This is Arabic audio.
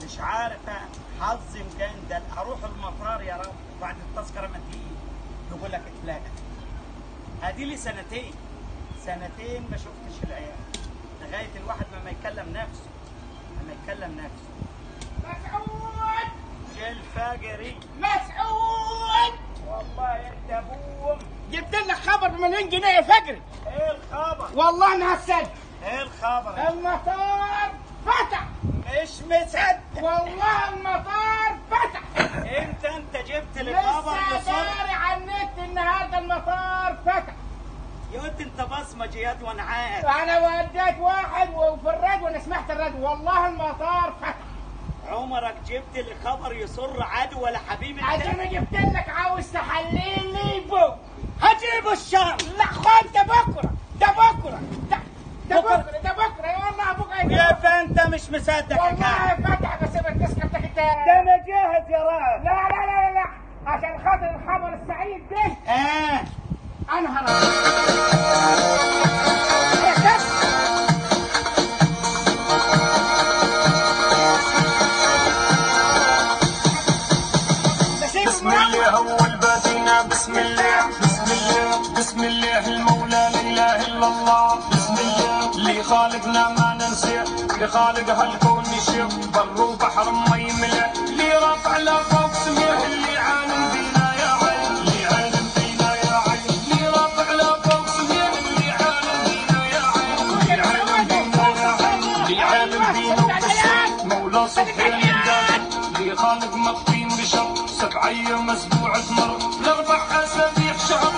مش عارف حظي مجندل، اروح المطار يا رب بعد التذكره ما تيجي يقول لك اتلغت. ادي لي سنتين ما شفتش العيال، لغايه الواحد ما يكلم نفسه، مسعود الفجري. مسعود والله انت ابوهم. جبت لك خبر ب2 جنيه يا فجري. ايه الخبر؟ والله انا هتصدق. ايه الخبر؟ المطار فتح. مش مصدق والله المطار فتح. انت جبت لي خبر لسه داري على النت النهارده المطار فتح. يا ود انت بصمج يا واد وانا عارف. انا وديت واحد وفي الراديو وانا سمعت الراديو والله المطار فتح. عمرك جبت لي خبر يسر عدو ولا حبيبي؟ عشان جبت لك عاوز تحليل لي بو. هجيبه الشهر. لا خد ده بكره ده بكره ده بكره يا والله ابوك يا فانت مش مصدق والله فتح بس التذكره بتاعتك انت. ده انا جاهز يا راجل. لا لا لا لا عشان خاطر الخبر السعيد ده انا هروح. بسم الله أول بدينا بسم الله بسم الله المولى لا إله إلا الله. بسم الله اللي خالقنا ما ننسى، اللي خالق هالكون نشير بر وبحر ما يملأ، اللي رافع لفوق سميه، اللي عالم فينا يا عين، اللي عالم فينا يا عين، اللي رافع لفوق سميه، اللي عالم فينا يا عين، اللي عالم فينا يا عين، اللي عالم فينا وبشر مولى سبحان الداخل، اللي خالق مقيم بشر 7 أيام أسبوع تمر ل4 أسابيع شهر.